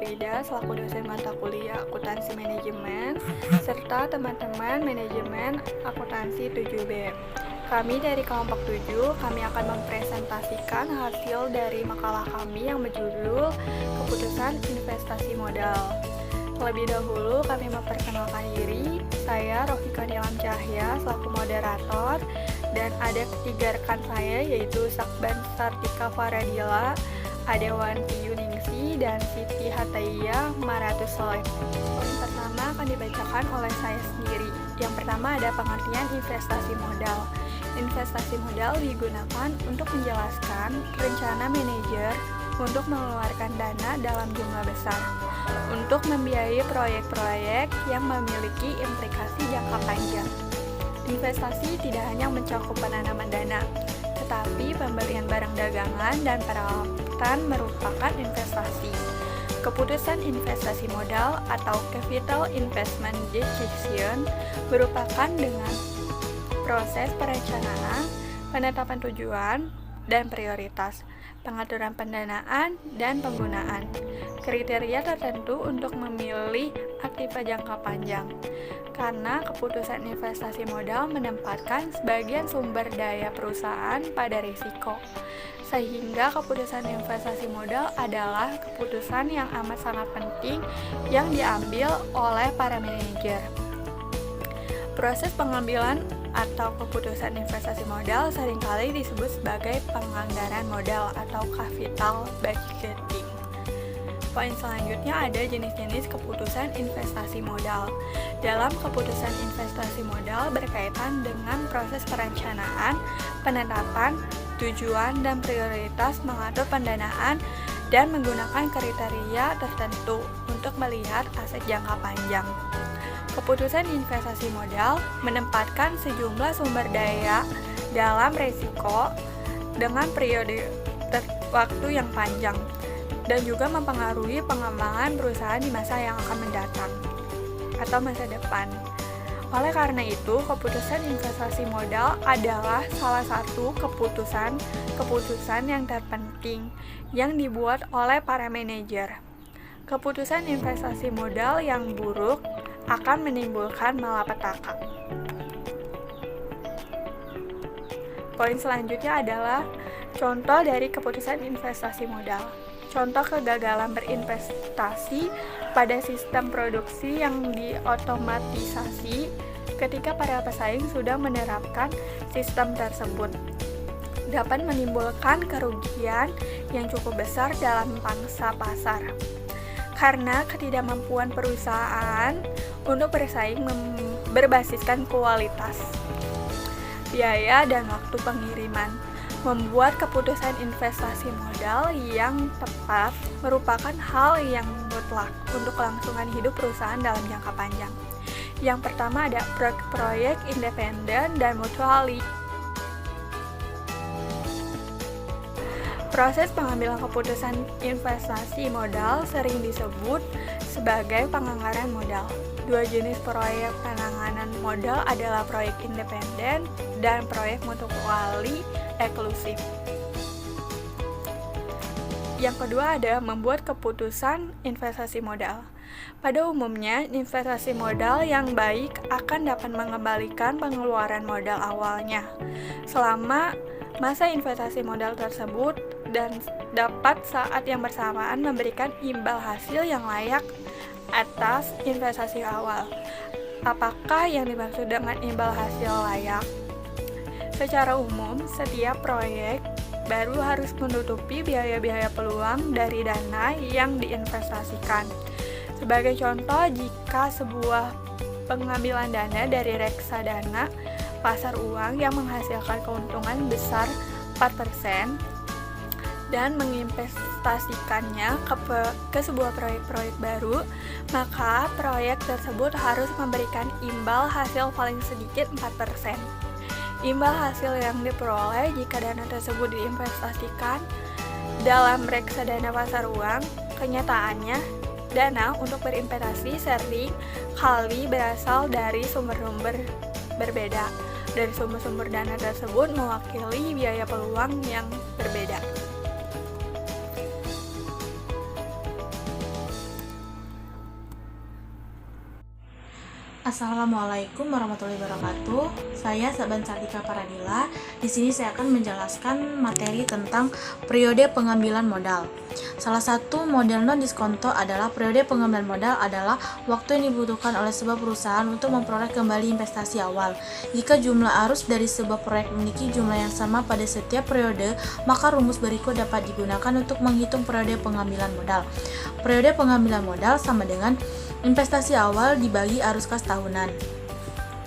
Zaida selaku dosen mata kuliah Akuntansi Manajemen serta teman-teman manajemen Akuntansi 7B. Kami dari kelompok 7, kami akan mempresentasikan hasil dari makalah kami yang berjudul Keputusan Investasi Modal. Terlebih dahulu kami memperkenalkan diri, saya Rofika Nilam Cahya selaku moderator dan ada ketiga rekan saya yaitu Sakban Sartika Faradila, Adewanti Yuningsi, dan Siti Hataya Maratus Soleh. Poin pertama akan dibacakan oleh saya sendiri. Yang pertama ada pengertian investasi modal. Investasi modal digunakan untuk menjelaskan rencana manajer untuk mengeluarkan dana dalam jumlah besar untuk membiayai proyek-proyek yang memiliki implikasi jangka panjang. Investasi tidak hanya mencakup penanaman dana, tetapi pembelian barang dagangan dan peralatan merupakan investasi. Keputusan investasi modal atau capital investment decision merupakan dengan proses perencanaan, penetapan tujuan, dan prioritas, pengaturan pendanaan, dan penggunaan kriteria tertentu untuk memilih aktiva jangka panjang. Karena keputusan investasi modal menempatkan sebagian sumber daya perusahaan pada risiko, sehingga keputusan investasi modal adalah keputusan yang amat sangat penting yang diambil oleh para manajer. Proses pengambilan atau keputusan investasi modal seringkali disebut sebagai penganggaran modal atau capital budgeting. Poin selanjutnya ada jenis-jenis keputusan investasi modal. Dalam keputusan investasi modal berkaitan dengan proses perencanaan, penetapan, tujuan, dan prioritas mengatur pendanaan dan menggunakan kriteria tertentu untuk melihat aset jangka panjang. Keputusan investasi modal menempatkan sejumlah sumber daya dalam risiko dengan periode waktu yang panjang dan juga mempengaruhi pengembangan perusahaan di masa yang akan mendatang atau masa depan. Oleh karena itu, keputusan investasi modal adalah salah satu keputusan yang terpenting yang dibuat oleh para manajer. Keputusan investasi modal yang buruk akan menimbulkan malapetaka. Poin selanjutnya adalah contoh dari keputusan investasi modal. Contoh kegagalan berinvestasi pada sistem produksi yang diotomatisasi ketika para pesaing sudah menerapkan sistem tersebut dapat menimbulkan kerugian yang cukup besar dalam pangsa pasar. Karena ketidakmampuan perusahaan untuk bersaing berbasiskan kualitas, biaya, dan waktu pengiriman, membuat keputusan investasi modal yang tepat merupakan hal yang mutlak untuk kelangsungan hidup perusahaan dalam jangka panjang. Yang pertama ada proyek independen dan mutualisasi. Proses pengambilan keputusan investasi modal sering disebut sebagai penganggaran modal. Dua jenis proyek penanganan modal adalah proyek independen dan proyek mutuali eksklusif. Yang kedua ada membuat keputusan investasi modal. Pada umumnya, investasi modal yang baik akan dapat mengembalikan pengeluaran modal awalnya selama masa investasi modal tersebut dan dapat saat yang bersamaan memberikan imbal hasil yang layak atas investasi awal. Apakah yang dimaksud dengan imbal hasil layak? Secara umum, setiap proyek baru harus menutupi biaya-biaya peluang dari dana yang diinvestasikan. Sebagai contoh, jika sebuah pengambilan dana dari reksadana pasar uang yang menghasilkan keuntungan besar 4%, dan menginvestasikannya ke sebuah proyek-proyek baru, maka proyek tersebut harus memberikan imbal hasil paling sedikit 4%. Imbal hasil yang diperoleh jika dana tersebut diinvestasikan dalam reksadana pasar uang, kenyataannya dana untuk berinvestasi sering kali berasal dari sumber-sumber berbeda. Dari sumber-sumber dana tersebut mewakili biaya peluang yang berbeda. Assalamualaikum warahmatullahi wabarakatuh. Saya Saban Sartika Paradila. Di sini saya akan menjelaskan materi tentang periode pengambilan modal. Salah satu model non-diskonto adalah periode pengambilan modal adalah waktu yang dibutuhkan oleh sebuah perusahaan untuk memperoleh kembali investasi awal. Jika jumlah arus dari sebuah proyek memiliki jumlah yang sama pada setiap periode, maka rumus berikut dapat digunakan untuk menghitung periode pengambilan modal. Periode pengambilan modal sama dengan investasi awal dibagi arus kas tahunan.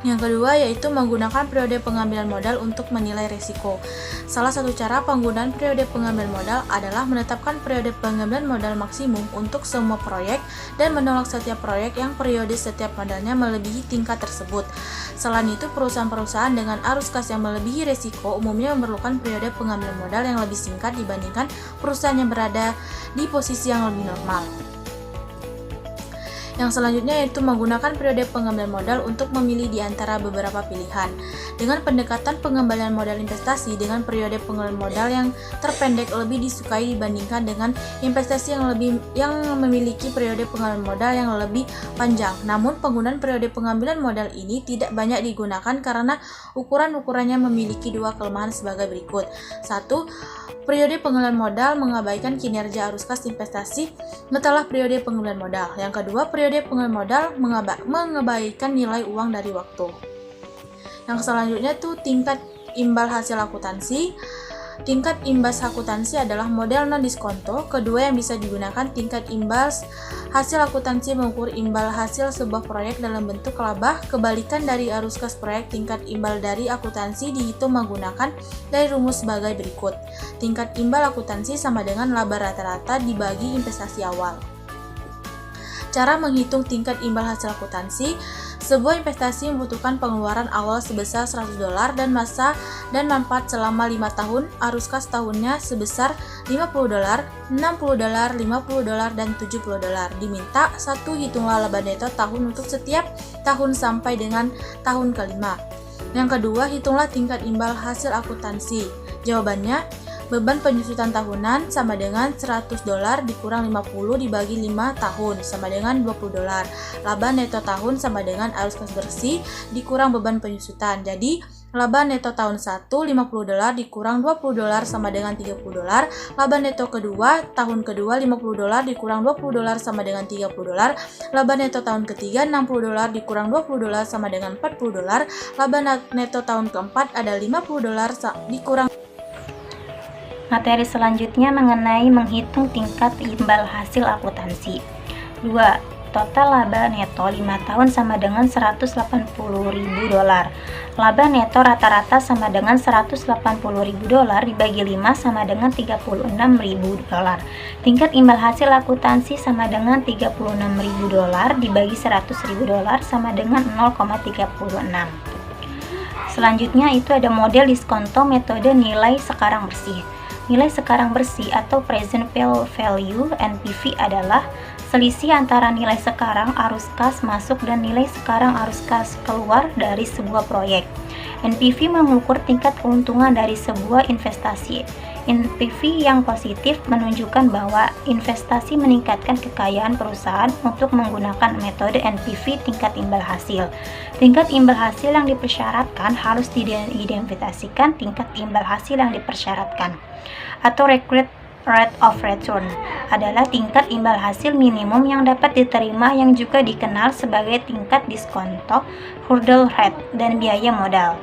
Yang kedua yaitu menggunakan periode pengambilan modal untuk menilai risiko. Salah satu cara penggunaan periode pengambilan modal adalah menetapkan periode pengambilan modal maksimum untuk semua proyek dan menolak setiap proyek yang periode setiap modalnya melebihi tingkat tersebut. Selain itu, perusahaan-perusahaan dengan arus kas yang melebihi risiko umumnya memerlukan periode pengambilan modal yang lebih singkat dibandingkan perusahaan yang berada di posisi yang lebih normal. Yang selanjutnya yaitu menggunakan periode pengambilan modal untuk memilih di antara beberapa pilihan. Dengan pendekatan pengembalian modal investasi dengan periode pengambilan modal yang terpendek lebih disukai dibandingkan dengan investasi yang memiliki periode pengambilan modal yang lebih panjang. Namun penggunaan periode pengambilan modal ini tidak banyak digunakan karena ukuran-ukurannya memiliki dua kelemahan sebagai berikut. 1. Periode pengambilan modal mengabaikan kinerja arus kas investasi setelah periode pengambilan modal. Yang kedua, periode pengambilan modal mengabaikan nilai uang dari waktu. Yang selanjutnya tuh tingkat imbal hasil akuntansi. Tingkat imbas akuntansi adalah model non-diskonto. Kedua yang bisa digunakan tingkat imbas hasil akuntansi mengukur imbal hasil sebuah proyek dalam bentuk laba. Kebalikan dari arus kas proyek, tingkat imbal dari akuntansi dihitung menggunakan dari rumus sebagai berikut. Tingkat imbal akuntansi sama dengan laba rata-rata dibagi investasi awal. Cara menghitung tingkat imbal hasil akuntansi. Sebuah investasi membutuhkan pengeluaran awal sebesar $100 dan masa dan manfaat selama 5 tahun. Arus kas tahunnya sebesar $50, $60, $50, dan $70. Diminta 1. Hitunglah laba neto tahun untuk setiap tahun sampai dengan tahun kelima. Yang kedua, hitunglah tingkat imbal hasil akuntansi. Jawabannya, beban penyusutan tahunan sama dengan $100 dikurang 50 dibagi 5 tahun sama dengan $20. Laba neto tahun sama dengan arus kas bersih dikurang beban penyusutan. Jadi, laba neto tahun 1 $50 dikurang $20 sama dengan $30. Laba neto kedua tahun kedua $50 dikurang $20 sama dengan $30. Laba neto tahun ketiga $60 dikurang $20 sama dengan $40. Laba neto tahun keempat ada $50 dikurang. Materi selanjutnya mengenai menghitung tingkat imbal hasil akuntansi. 2. Total laba neto 5 tahun sama dengan $180.000. Laba neto rata-rata sama dengan $180.000 dibagi 5 sama dengan $36.000. Tingkat imbal hasil akuntansi sama dengan $36.000 dibagi $100.000 sama dengan 0,36. Selanjutnya itu ada model diskonto metode nilai sekarang bersih. Nilai sekarang bersih atau present value (NPV) adalah selisih antara nilai sekarang arus kas masuk dan nilai sekarang arus kas keluar dari sebuah proyek. NPV mengukur tingkat keuntungan dari sebuah investasi. NPV yang positif menunjukkan bahwa investasi meningkatkan kekayaan perusahaan untuk menggunakan metode NPV tingkat imbal hasil. Tingkat imbal hasil yang dipersyaratkan harus diidentifikasikan tingkat imbal hasil yang dipersyaratkan atau required rate of return adalah tingkat imbal hasil minimum yang dapat diterima yang juga dikenal sebagai tingkat diskonto, hurdle rate, dan biaya modal.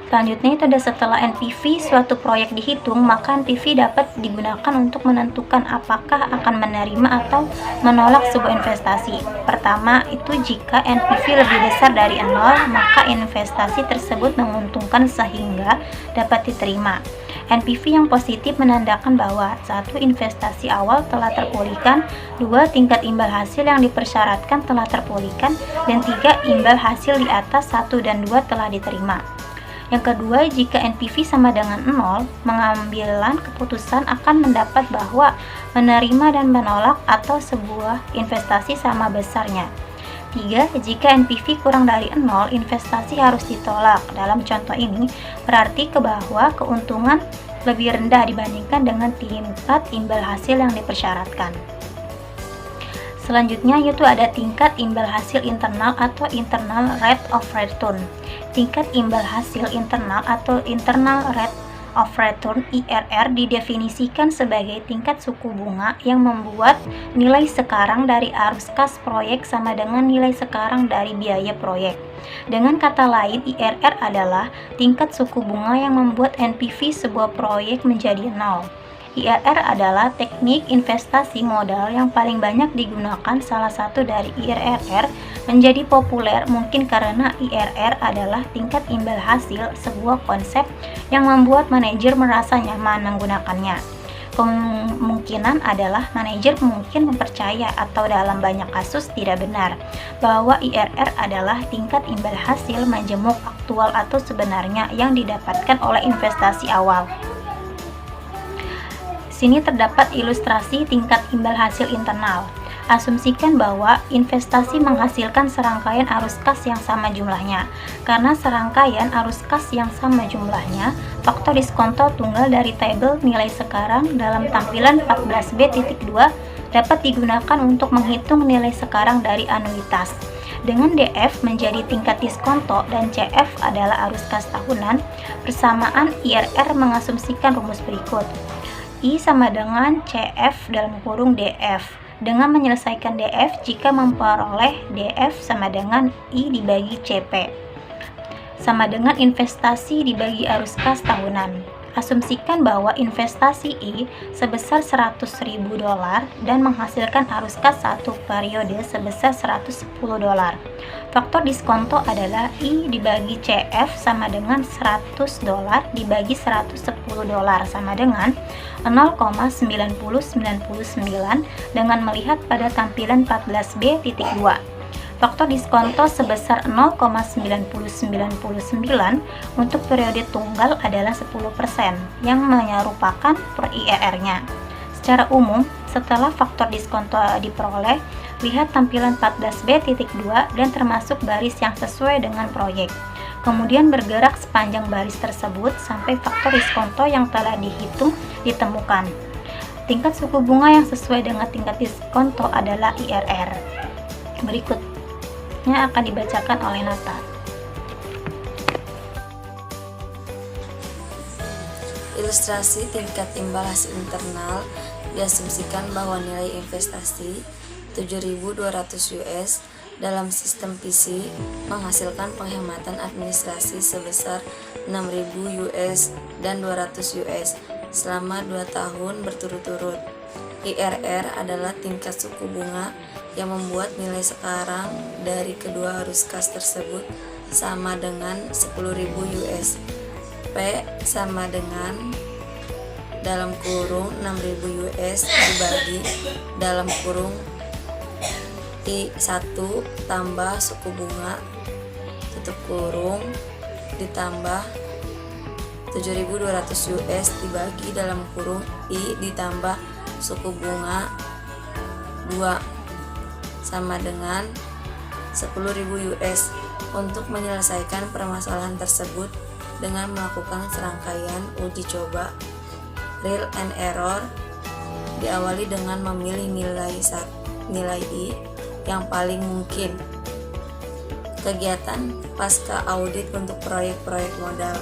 Selanjutnya itu ada setelah NPV suatu proyek dihitung, maka NPV dapat digunakan untuk menentukan apakah akan menerima atau menolak sebuah investasi. Pertama, itu jika NPV lebih besar dari 0, maka investasi tersebut menguntungkan sehingga dapat diterima. NPV yang positif menandakan bahwa 1. Investasi awal telah terpulihkan, 2. Tingkat imbal hasil yang dipersyaratkan telah terpulihkan, dan 3. Imbal hasil di atas 1 dan 2 telah diterima. Yang kedua, jika NPV sama dengan 0, pengambilan keputusan akan mendapat bahwa menerima dan menolak atau sebuah investasi sama besarnya. 3. Jika NPV kurang dari 0, investasi harus ditolak. Dalam contoh ini, berarti bahwa keuntungan lebih rendah dibandingkan dengan tingkat imbal hasil yang dipersyaratkan. Selanjutnya yaitu ada tingkat imbal hasil internal atau internal rate of return. Tingkat imbal hasil internal atau internal rate of return IRR didefinisikan sebagai tingkat suku bunga yang membuat nilai sekarang dari arus kas proyek sama dengan nilai sekarang dari biaya proyek. Dengan kata lain, IRR adalah tingkat suku bunga yang membuat NPV sebuah proyek menjadi nol. IRR adalah teknik investasi modal yang paling banyak digunakan. Salah satu dari IRR menjadi populer mungkin karena IRR adalah tingkat imbal hasil, sebuah konsep yang membuat manajer merasa nyaman menggunakannya. Kemungkinan adalah manajer mungkin mempercaya atau dalam banyak kasus tidak benar bahwa IRR adalah tingkat imbal hasil majemuk aktual atau sebenarnya yang didapatkan oleh investasi awal. Sini terdapat ilustrasi tingkat imbal hasil internal. Asumsikan bahwa investasi menghasilkan serangkaian arus kas yang sama jumlahnya. Karena serangkaian arus kas yang sama jumlahnya, faktor diskonto tunggal dari tabel nilai sekarang dalam tampilan 14b.2 dapat digunakan untuk menghitung nilai sekarang dari anuitas. Dengan DF menjadi tingkat diskonto dan CF adalah arus kas tahunan, persamaan IRR mengasumsikan rumus berikut. I sama dengan CF dalam kurung DF. Dengan menyelesaikan DF, jika memperoleh DF sama dengan I dibagi CP, sama dengan investasi dibagi arus kas tahunan. Asumsikan bahwa investasi I sebesar $100.000 dan menghasilkan arus kas satu periode sebesar $110. Faktor diskonto adalah I dibagi CF sama dengan $100 dibagi $110 sama dengan 0,9099 dengan melihat pada tampilan 14b.2. Faktor diskonto sebesar 0,9099 untuk periode tunggal adalah 10% yang menyerupakan per IRR-nya. Secara umum, setelah faktor diskonto diperoleh, lihat tampilan 14b.2 dan termasuk baris yang sesuai dengan proyek. Kemudian bergerak sepanjang baris tersebut sampai faktor diskonto yang telah dihitung ditemukan. Tingkat suku bunga yang sesuai dengan tingkat diskonto adalah IRR. Berikutnya akan dibacakan oleh Nata. Ilustrasi tingkat imbal hasil internal diasumsikan bahwa nilai investasi $7.200 dalam sistem PC menghasilkan penghematan administrasi sebesar $6.000 dan $200 selama 2 tahun berturut-turut. IRR adalah tingkat suku bunga yang membuat nilai sekarang dari kedua arus kas tersebut sama dengan $10.000. P sama dengan dalam kurung $6.000 dibagi dalam kurung I1 tambah suku bunga tutup kurung ditambah $7.200 dibagi dalam kurung I ditambah suku bunga 2 sama dengan $10.000. Untuk menyelesaikan permasalahan tersebut dengan melakukan serangkaian uji coba trial and error, diawali dengan memilih nilai I yang paling mungkin. Kegiatan pasca audit untuk proyek-proyek modal.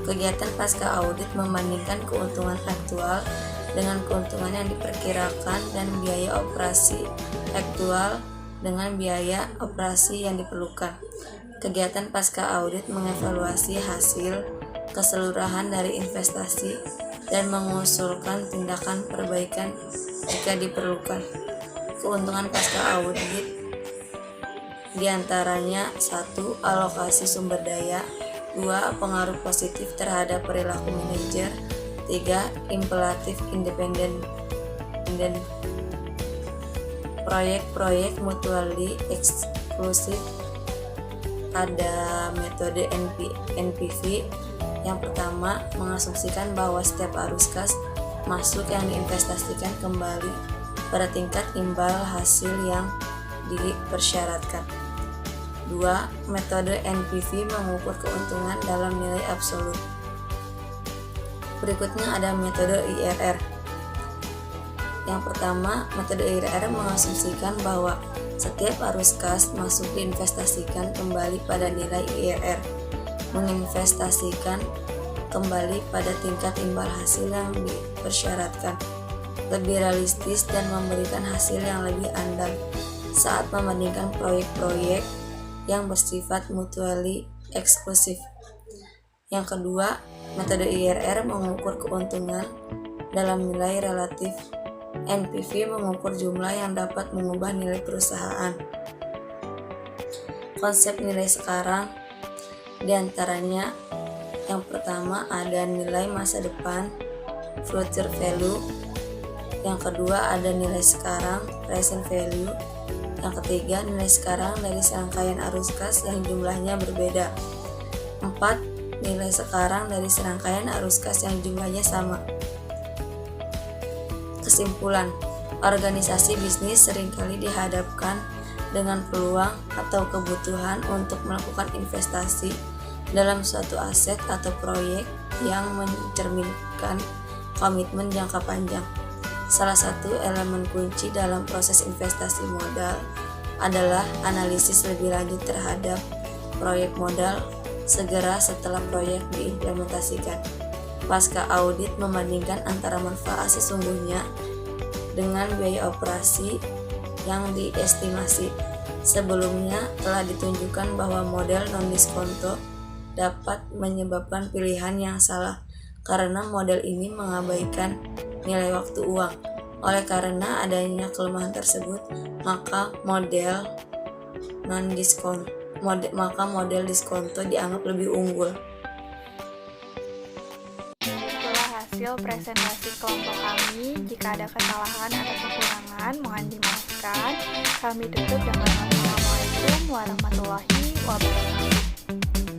Kegiatan pasca audit membandingkan keuntungan aktual dengan keuntungan yang diperkirakan dan biaya operasi aktual dengan biaya operasi yang diperlukan. Kegiatan pasca audit mengevaluasi hasil keseluruhan dari investasi dan mengusulkan tindakan perbaikan jika diperlukan. Keuntungan pasca audit diantaranya 1. Alokasi sumber daya, 2. Pengaruh positif terhadap perilaku manajer, 3. Imperatif independen. Proyek-proyek mutually eksklusif. Ada metode NPV. Yang pertama, mengasumsikan bahwa setiap arus kas masuk yang diinvestasikan kembali pada tingkat imbal hasil yang dipersyaratkan. 2. Metode NPV mengukur keuntungan dalam nilai absolut. Berikutnya ada metode IRR. Yang pertama, metode IRR mengasumsikan bahwa setiap arus kas masuk diinvestasikan kembali pada nilai IRR, menginvestasikan kembali pada tingkat imbal hasil yang dipersyaratkan, lebih realistis dan memberikan hasil yang lebih andal saat membandingkan proyek-proyek yang bersifat mutually eksklusif. Yang kedua, metode IRR mengukur keuntungan dalam nilai relatif. NPV mengukur jumlah yang dapat mengubah nilai perusahaan. Konsep nilai sekarang diantaranya yang pertama ada nilai masa depan, future value. Yang kedua ada nilai sekarang, present value. Yang ketiga nilai sekarang dari serangkaian arus kas yang jumlahnya berbeda. 4. Nilai sekarang dari serangkaian arus kas yang jumlahnya sama. Kesimpulan, organisasi bisnis seringkali dihadapkan dengan peluang atau kebutuhan untuk melakukan investasi dalam suatu aset atau proyek yang mencerminkan komitmen jangka panjang. Salah satu elemen kunci dalam proses investasi modal adalah analisis lebih lanjut terhadap proyek modal segera setelah proyek diimplementasikan. Pasca audit membandingkan antara manfaat sesungguhnya dengan biaya operasi yang diestimasi. Sebelumnya telah ditunjukkan bahwa model non-diskonto dapat menyebabkan pilihan yang salah karena model ini mengabaikan nilai waktu uang. Oleh karena adanya kelemahan tersebut, maka model diskonto dianggap lebih unggul. Hasil presentasi kelompok kami. Jika ada kesalahan atau kekurangan, mohon dimaafkan. Kami tutup dengan Assalamualaikum warahmatullahi wabarakatuh.